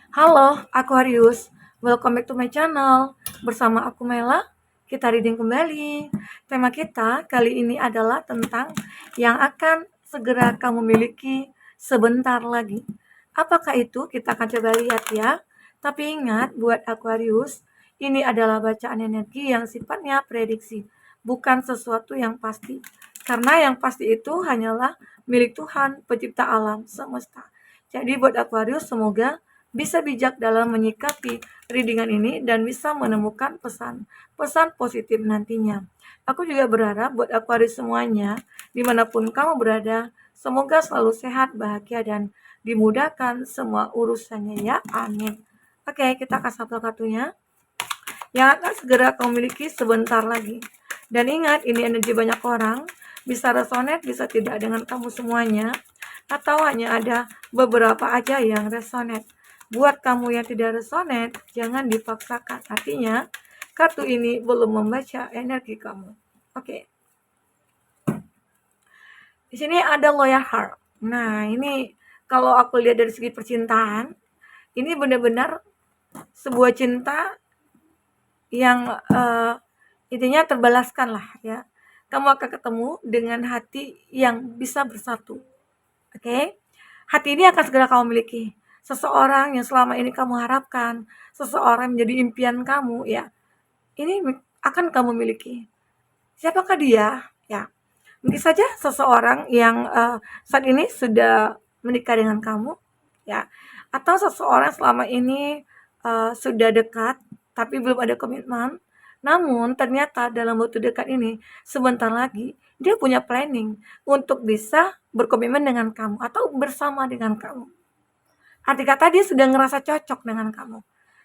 Halo Aquarius, welcome back to my channel. Bersama aku Mela, kita reading kembali. Tema kita kali ini adalah tentang yang akan segera kamu miliki sebentar lagi. Apakah itu? Kita akan coba lihat ya. Tapi ingat buat Aquarius, ini adalah bacaan energi yang sifatnya prediksi, bukan sesuatu yang pasti. Karena yang pasti itu hanyalah milik Tuhan, pencipta alam semesta. Jadi buat Aquarius, semoga bisa bijak dalam menyikapi readingan ini dan bisa menemukan pesan-pesan positif nantinya. Aku juga berharap buat Aquarius semuanya, dimanapun kamu berada, semoga selalu sehat, bahagia, dan dimudahkan semua urusannya ya. Amin. Oke, kita kasih satu kartunya. Yang akan segera kamu miliki sebentar lagi. Dan ingat, ini energi banyak orang, bisa resonate, bisa tidak dengan kamu semuanya, atau hanya ada beberapa aja yang resonate. Buat kamu yang tidak resonate, jangan dipaksakan. Artinya, kartu ini belum membaca energi kamu. Oke. Di sini ada loyal heart. Nah, ini kalau aku lihat dari segi percintaan, ini benar-benar sebuah cinta yang intinya terbalaskan lah ya. Kamu akan ketemu dengan hati yang bisa bersatu. Oke? Hati ini akan segera kamu miliki. Seseorang yang selama ini kamu harapkan, seseorang menjadi impian kamu ya. Ini akan kamu miliki. Siapakah dia? Ya. Mungkin saja seseorang yang saat ini sudah menikah dengan kamu ya. Atau seseorang selama ini sudah dekat tapi belum ada komitmen. Namun ternyata dalam waktu dekat ini sebentar lagi dia punya planning untuk bisa berkomitmen dengan kamu atau bersama dengan kamu. Arti kata dia sudah ngerasa cocok dengan kamu.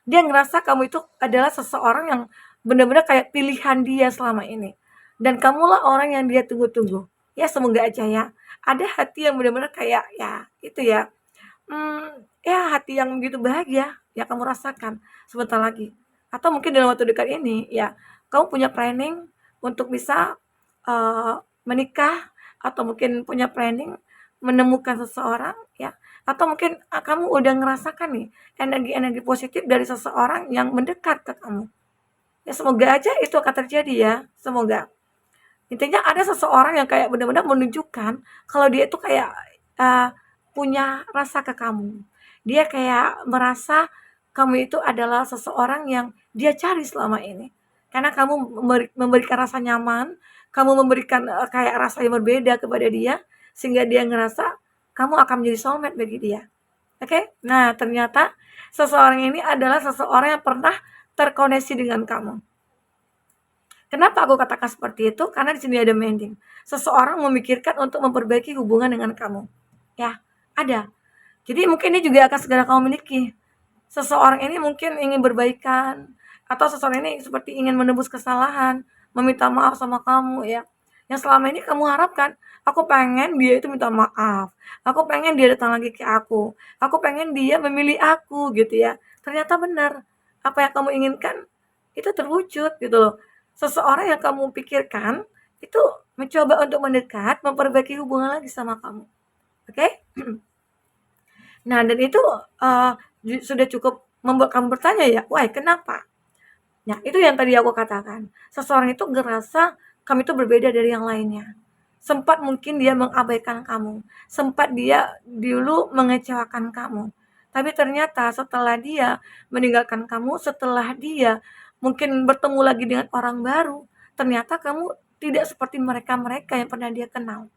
Dia ngerasa kamu itu adalah seseorang yang benar-benar kayak pilihan dia selama ini. Dan kamulah orang yang dia tunggu-tunggu. Ya semoga aja ya. Ada hati yang benar-benar kayak ya itu ya. Ya hati yang begitu bahagia ya kamu rasakan sebentar lagi. Atau mungkin dalam waktu dekat ini ya kamu punya planning untuk bisa menikah atau mungkin punya planning menemukan seseorang ya atau mungkin kamu udah ngerasakan nih energi-energi positif dari seseorang yang mendekat ke kamu. Ya semoga aja itu akan terjadi ya, semoga. Intinya ada seseorang yang kayak benar-benar menunjukkan kalau dia itu kayak uh, punya rasa ke kamu. Dia kayak merasa kamu itu adalah seseorang yang dia cari selama ini. Karena kamu memberikan rasa nyaman, kamu memberikan kayak rasa yang berbeda kepada dia, sehingga dia ngerasa kamu akan menjadi soulmate bagi dia. Oke? Nah, ternyata seseorang ini adalah seseorang yang pernah terkoneksi dengan kamu. Kenapa aku katakan seperti itu? Karena di sini ada mending. Seseorang memikirkan untuk memperbaiki hubungan dengan kamu. Ya, ada. Jadi mungkin ini juga akan segera kamu miliki. Seseorang ini mungkin ingin berbaikan atau seseorang ini seperti ingin menebus kesalahan, meminta maaf sama kamu ya. Yang selama ini kamu harapkan, aku pengen dia itu minta maaf. Aku pengen dia datang lagi ke aku. Aku pengen dia memilih aku gitu ya. Ternyata benar. Apa yang kamu inginkan itu terwujud gitu loh. Seseorang yang kamu pikirkan itu mencoba untuk mendekat, memperbaiki hubungan lagi sama kamu. Oke? Nah, dan itu sudah cukup membuat kamu bertanya ya, why, kenapa? Nah, itu yang tadi aku katakan. Seseorang itu ngerasa kamu itu berbeda dari yang lainnya. Sempat mungkin dia mengabaikan kamu. Sempat dia dulu mengecewakan kamu. Tapi ternyata setelah dia meninggalkan kamu, setelah dia mungkin bertemu lagi dengan orang baru, ternyata kamu tidak seperti mereka-mereka yang pernah dia kenal.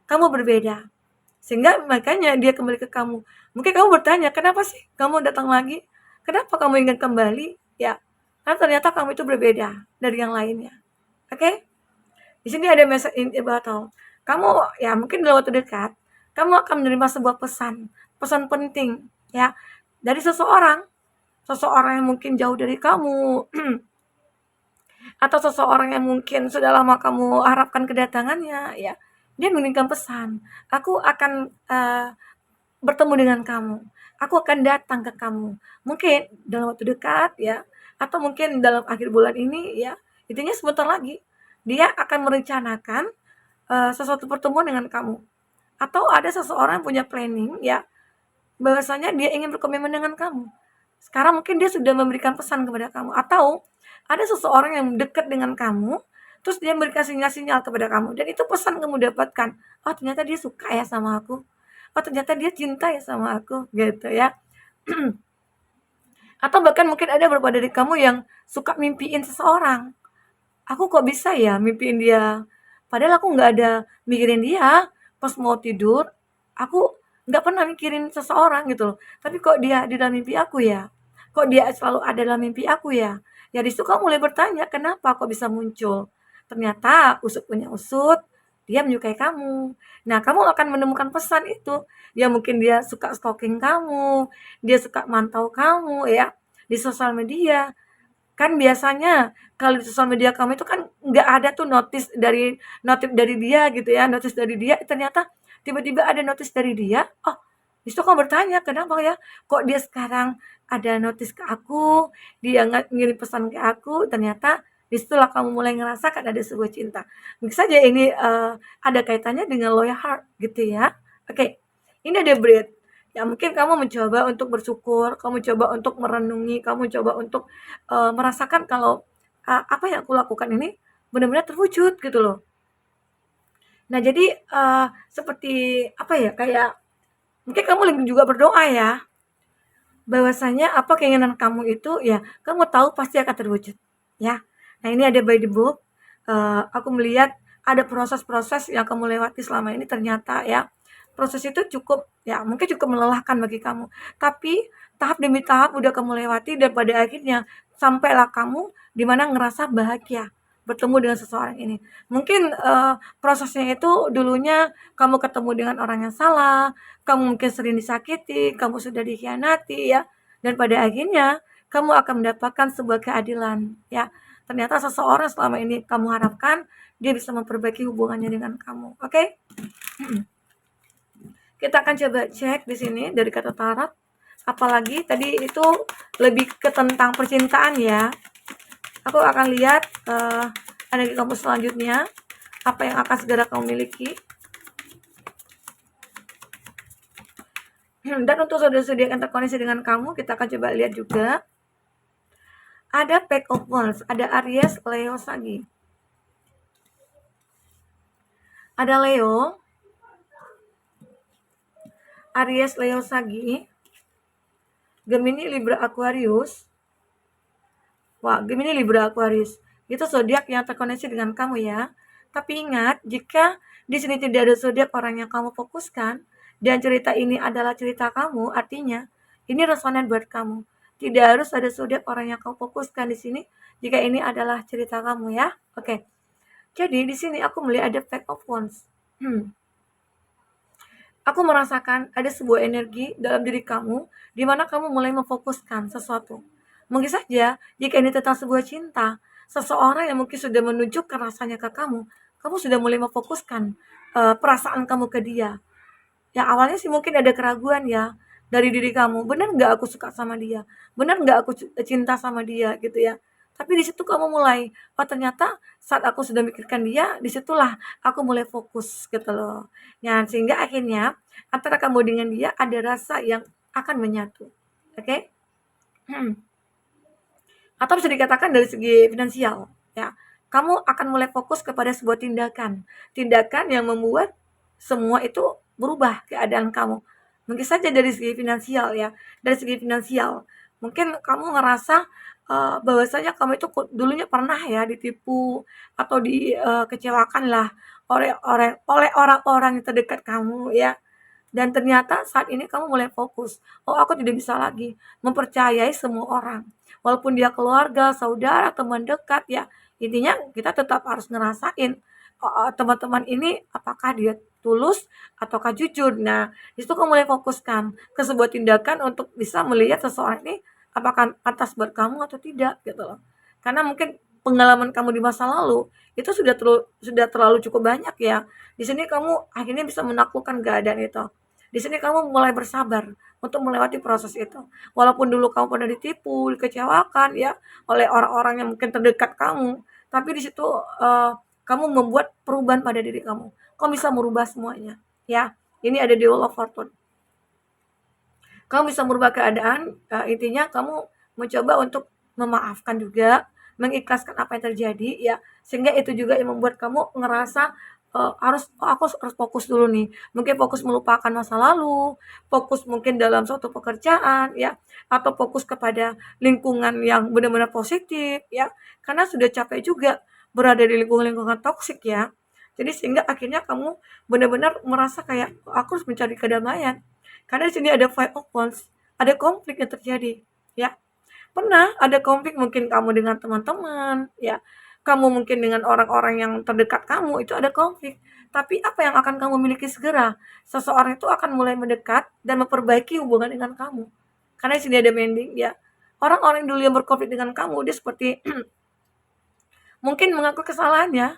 Kamu berbeda. Sehingga makanya dia kembali ke kamu. Mungkin kamu bertanya, kenapa sih kamu datang lagi? Kenapa kamu ingin kembali? Ya, karena ternyata kamu itu berbeda dari yang lainnya. Oke? Di sini ada message in a bottle. Kamu ya mungkin dalam waktu dekat, kamu akan menerima sebuah pesan, pesan penting ya dari seseorang, seseorang yang mungkin jauh dari kamu, atau seseorang yang mungkin sudah lama kamu harapkan kedatangannya ya. Dia mengirimkan pesan, aku akan bertemu dengan kamu. Aku akan datang ke kamu. Mungkin dalam waktu dekat ya, atau mungkin dalam akhir bulan ini ya. Intinya sebentar lagi dia akan merencanakan sesuatu pertemuan dengan kamu. Atau ada seseorang yang punya planning ya, bahwasanya dia ingin berkomitmen dengan kamu. Sekarang mungkin dia sudah memberikan pesan kepada kamu, atau ada seseorang yang dekat dengan kamu, terus dia memberikan sinyal-sinyal kepada kamu, dan itu pesan kamu dapatkan. Oh, ternyata dia suka ya sama aku. Oh, ternyata dia cinta ya sama aku, gitu ya. Atau bahkan mungkin ada beberapa dari kamu yang suka mimpiin seseorang. Aku kok bisa ya mimpiin dia? Padahal aku nggak ada mikirin dia. Pas mau tidur, aku nggak pernah mikirin seseorang gitu loh. Tapi kok dia di dalam mimpi aku ya? Kok dia selalu ada dalam mimpi aku ya? Ya di situ kamu mulai bertanya, kenapa kok bisa muncul? Ternyata usut punya usut, dia menyukai kamu. Nah, kamu akan menemukan pesan itu. Ya mungkin dia suka stalking kamu, dia suka mantau kamu ya di sosial media. Kan biasanya kalau di sosial media kamu itu kan nggak ada tuh notif dari dia gitu ya, notis dari dia, ternyata tiba-tiba ada notis dari dia. Oh, di situ kamu bertanya, "Kenapa ya? Kok dia sekarang ada notis ke aku, dia ngirim pesan ke aku?" Ternyata di situlah kamu mulai ngerasakan ada sebuah cinta. Mungkin saja ini, ada kaitannya dengan loyal heart gitu ya. Oke, ini ada bread. Ya mungkin kamu mencoba untuk bersyukur, kamu coba untuk merenungi, kamu coba untuk merasakan kalau apa yang aku lakukan ini benar-benar terwujud gitu loh. Nah jadi seperti apa ya, kayak mungkin kamu lebih juga berdoa ya, bahwasanya apa keinginan kamu itu ya kamu tahu pasti akan terwujud ya. Nah ini ada by the book, aku melihat ada proses-proses yang kamu lewati selama ini, ternyata ya proses itu cukup ya mungkin cukup melelahkan bagi kamu, tapi tahap demi tahap udah kamu lewati dan pada akhirnya sampailah kamu di mana ngerasa bahagia bertemu dengan seseorang ini. Mungkin prosesnya itu dulunya kamu ketemu dengan orang yang salah, kamu mungkin sering disakiti, kamu sudah dikhianati ya, dan pada akhirnya kamu akan mendapatkan sebuah keadilan ya. Ternyata seseorang selama ini kamu harapkan dia bisa memperbaiki hubungannya dengan kamu. Oke? Kita akan coba cek di sini dari kata tarot. Apalagi tadi itu lebih ke tentang percintaan ya. Aku akan lihat energi kamu selanjutnya, apa yang akan segera kamu miliki. Dan untuk zodiak yang terkoneksi dengan kamu, kita akan coba lihat juga. Ada Page of Wands, ada Aries, Leo, Sagi. Ada Leo, Aries, Leo, Sagi, Gemini, Libra, Aquarius. Wah, Gemini, Libra, Aquarius. Itu zodiak yang terkoneksi dengan kamu ya. Tapi ingat, jika di sini tidak ada zodiak orang yang kamu fokuskan dan cerita ini adalah cerita kamu, artinya ini resonan buat kamu. Tidak harus ada zodiak orang yang kamu fokuskan di sini jika ini adalah cerita kamu ya. Oke. Jadi di sini aku melihat ada Page of Wands. Aku merasakan ada sebuah energi dalam diri kamu di mana kamu mulai memfokuskan sesuatu. Mungkin saja jika ini tentang sebuah cinta, seseorang yang mungkin sudah menunjukkan rasanya ke kamu, kamu sudah mulai memfokuskan perasaan kamu ke dia. Ya awalnya sih mungkin ada keraguan ya dari diri kamu, benar nggak aku suka sama dia? Benar nggak aku cinta sama dia gitu ya? Tapi di situ kamu mulai, oh ternyata saat aku sudah mikirkan dia, disitulah aku mulai fokus gitu loh. Ya sehingga akhirnya antara kamu dengan dia ada rasa yang akan menyatu. Oke? Atau bisa dikatakan dari segi finansial, ya. Kamu akan mulai fokus kepada sebuah tindakan. Tindakan yang membuat semua itu berubah keadaan kamu. Mungkin saja dari segi finansial ya, dari segi finansial. Mungkin kamu ngerasa bahwasanya kamu itu dulunya pernah ya ditipu atau dikecewakan lah oleh orang-orang yang terdekat kamu ya. Dan ternyata saat ini kamu mulai fokus, oh aku tidak bisa lagi mempercayai semua orang. Walaupun dia keluarga, saudara, teman dekat ya, intinya kita tetap harus ngerasain teman-teman ini apakah dia tulus ataukah jujur. Nah, disitu kamu mulai fokuskan ke sebuah tindakan untuk bisa melihat seseorang ini apakah pantas buat kamu atau tidak gitu loh. Karena mungkin pengalaman kamu di masa lalu itu sudah terlalu cukup banyak ya. Di sini kamu akhirnya bisa menaklukkan keadaan itu. Di sini kamu mulai bersabar untuk melewati proses itu. Walaupun dulu kamu pernah ditipu, dikecewakan ya oleh orang-orang yang mungkin terdekat kamu, tapi di situ kamu membuat perubahan pada diri kamu. Kamu bisa merubah semuanya, ya. Ini ada di Wheel of Fortune. kamu bisa merubah keadaan, intinya kamu mencoba untuk memaafkan juga, mengikhlaskan apa yang terjadi ya, sehingga itu juga yang membuat kamu ngerasa, aku harus fokus dulu nih, mungkin fokus melupakan masa lalu, fokus mungkin dalam suatu pekerjaan ya, atau fokus kepada lingkungan yang benar-benar positif ya, karena sudah capek juga berada di lingkungan-lingkungan toksik ya. Jadi sehingga akhirnya kamu benar-benar merasa kayak, "Aku harus mencari kedamaian." Karena di sini ada fight of wands, ada konflik yang terjadi, ya. Pernah ada konflik mungkin kamu dengan teman-teman, ya. Kamu mungkin dengan orang-orang yang terdekat kamu itu ada konflik. Tapi apa yang akan kamu miliki segera? Seseorang itu akan mulai mendekat dan memperbaiki hubungan dengan kamu. Karena di sini ada mending, ya. Orang-orang dulu yang berkonflik dengan kamu, dia seperti mungkin mengaku kesalahannya,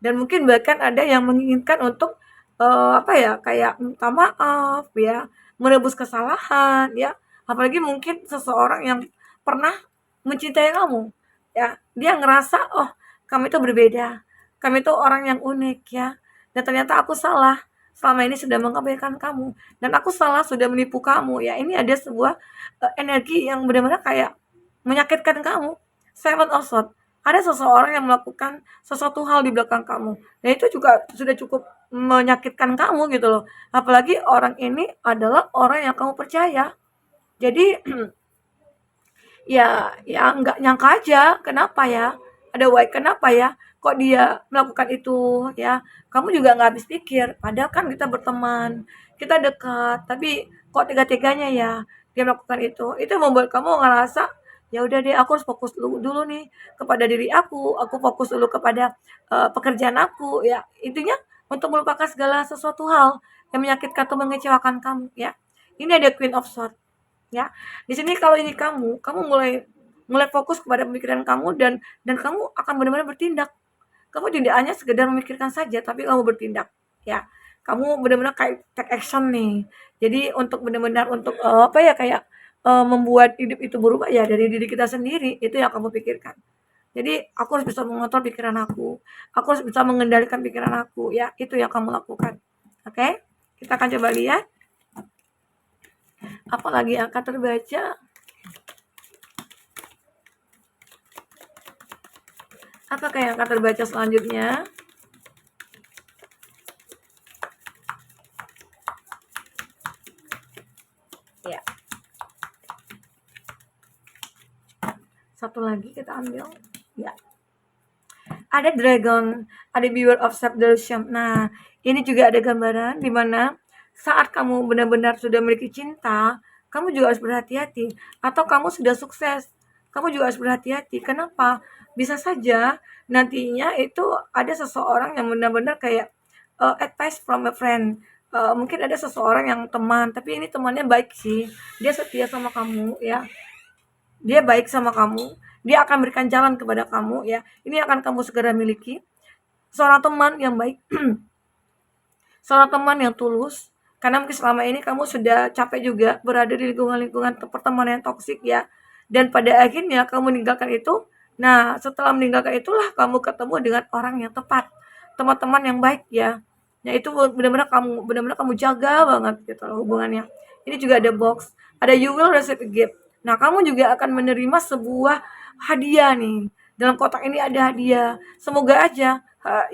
dan mungkin bahkan ada yang menginginkan untuk apa ya, kayak minta maaf ya, menebus kesalahan ya, apalagi mungkin seseorang yang pernah mencintai kamu ya, dia ngerasa, oh kamu itu berbeda, kami itu orang yang unik ya, dan ternyata aku salah selama ini sudah mengabaikan kamu, dan aku salah sudah menipu kamu ya. Ini ada sebuah energi yang benar-benar kayak menyakitkan kamu. Seven of Swords, ada seseorang yang melakukan sesuatu hal di belakang kamu, dan itu juga sudah cukup menyakitkan kamu gitu loh. Apalagi orang ini adalah orang yang kamu percaya. Jadi ya nggak nyangka aja, kenapa ya? Ada why, kenapa ya? Kok dia melakukan itu ya? Kamu juga nggak habis pikir. Padahal kan kita berteman, kita dekat, tapi kok tega-teganya ya dia melakukan itu. Itu membuat kamu ngerasa, ya udah deh, aku harus fokus dulu nih kepada diri aku fokus dulu kepada pekerjaan aku ya. Intinya untuk melupakan segala sesuatu hal yang menyakitkan atau mengecewakan kamu ya. Ini ada Queen of Swords ya. Di sini kalau ini kamu mulai mulai fokus kepada pemikiran kamu, dan kamu akan benar-benar bertindak. Kamu tidak hanya sekedar memikirkan saja, tapi kamu bertindak ya. Kamu benar-benar kayak take action nih. Jadi untuk benar-benar untuk apa ya, kayak membuat hidup itu berubah ya dari diri kita sendiri, itu yang kamu pikirkan. Jadi aku harus bisa mengontrol pikiran aku harus bisa mengendalikan pikiran aku ya, itu yang kamu lakukan. Oke? Kita akan coba lihat apalagi yang akan terbaca. Apakah yang akan terbaca selanjutnya? Ya. Satu lagi kita ambil. Ya. Ada dragon, ada beware of self-delusion. Nah, ini juga ada gambaran di mana saat kamu benar-benar sudah memiliki cinta, kamu juga harus berhati-hati. Atau kamu sudah sukses, kamu juga harus berhati-hati. Kenapa? Bisa saja nantinya itu ada seseorang yang benar-benar kayak advice from a friend. Mungkin ada seseorang yang teman, tapi ini temannya baik sih. Dia setia sama kamu ya. Dia baik sama kamu, dia akan berikan jalan kepada kamu ya. Ini akan kamu segera miliki. Seorang teman yang baik, seorang teman yang tulus, karena mungkin selama ini kamu sudah capek juga berada di lingkungan-lingkungan pertemanan yang toksik ya. Dan pada akhirnya kamu meninggalkan itu. Nah, setelah meninggalkan itulah kamu ketemu dengan orang yang tepat, teman-teman yang baik ya. Nah, itu benar-benar kamu jaga banget gitu loh hubungannya. Ini juga ada box, ada you will receive a gift. Nah, kamu juga akan menerima sebuah hadiah nih. Dalam kotak ini ada hadiah. Semoga aja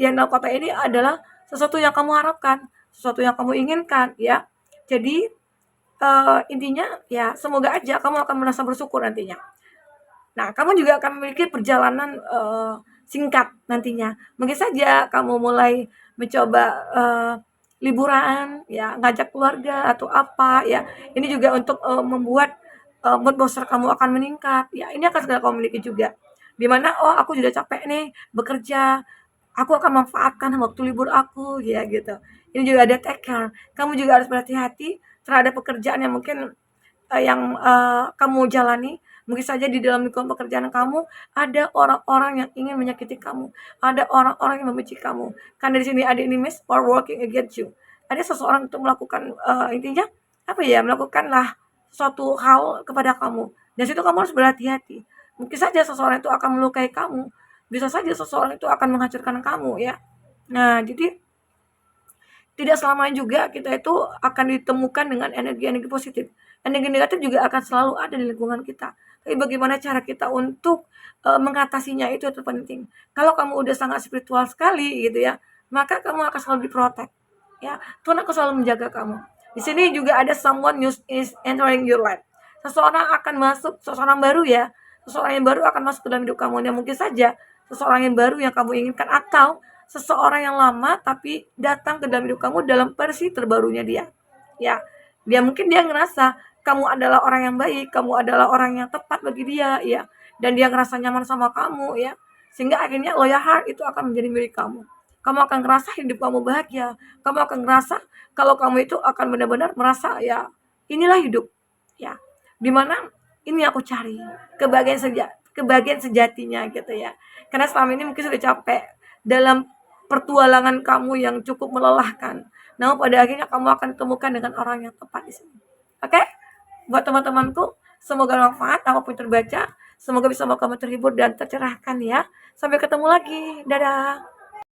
yang dalam kotak ini adalah sesuatu yang kamu harapkan, sesuatu yang kamu inginkan ya. Jadi intinya ya semoga aja kamu akan merasa bersyukur nantinya. Nah, kamu juga akan memiliki perjalanan singkat nantinya. Mungkin saja kamu mulai mencoba liburan ya, ngajak keluarga atau apa ya. Ini juga untuk membuat mood booster kamu akan meningkat. Ya, ini akan segera kamu miliki juga. Dimana, oh aku sudah capek nih bekerja, aku akan manfaatkan waktu libur aku ya gitu. Ini juga ada take care. Kamu juga harus berhati-hati terhadap pekerjaan yang mungkin kamu jalani. Mungkin saja di dalam lingkungan pekerjaan kamu ada orang-orang yang ingin menyakiti kamu, ada orang-orang yang membenci kamu. Karena di sini ada enemies or working against you. Ada seseorang untuk melakukan intinya apa ya, melakukanlah suatu hal kepada kamu. Dan situ kamu harus berhati-hati. Mungkin saja seseorang itu akan melukai kamu. Bisa saja seseorang itu akan menghancurkan kamu ya. Nah, jadi tidak selamanya juga kita itu akan ditemukan dengan energi-energi positif. Energi negatif juga akan selalu ada di lingkungan kita. Tapi bagaimana cara kita untuk, mengatasinya itu yang terpenting. Kalau kamu udah sangat spiritual sekali gitu ya, maka kamu akan selalu diprotek, ya. Tuhan akan selalu menjaga kamu. Di sini juga ada someone new is entering your life. Seseorang akan masuk, seseorang baru ya, seseorang yang baru akan masuk ke dalam hidup kamu dan mungkin saja seseorang yang baru yang kamu inginkan atau seseorang yang lama tapi datang ke dalam hidup kamu dalam versi terbarunya dia. Ya, mungkin dia ngerasa kamu adalah orang yang baik, kamu adalah orang yang tepat bagi dia, ya. Dan dia ngerasa nyaman sama kamu, ya. Sehingga akhirnya loyal heart itu akan menjadi milik kamu. Kamu akan ngerasa hidup kamu bahagia. Kamu akan ngerasa kalau kamu itu akan benar-benar merasa ya inilah hidup, ya. Dimana ini aku cari kebahagiaan sejatinya gitu ya. Karena selama ini mungkin sudah capek dalam pertualangan kamu yang cukup melelahkan. Namun pada akhirnya kamu akan temukan dengan orang yang tepat di sini. Oke? Buat teman-temanku, semoga bermanfaat apapun terbaca. Semoga bisa membuat kamu terhibur dan tercerahkan ya. Sampai ketemu lagi. Dadah.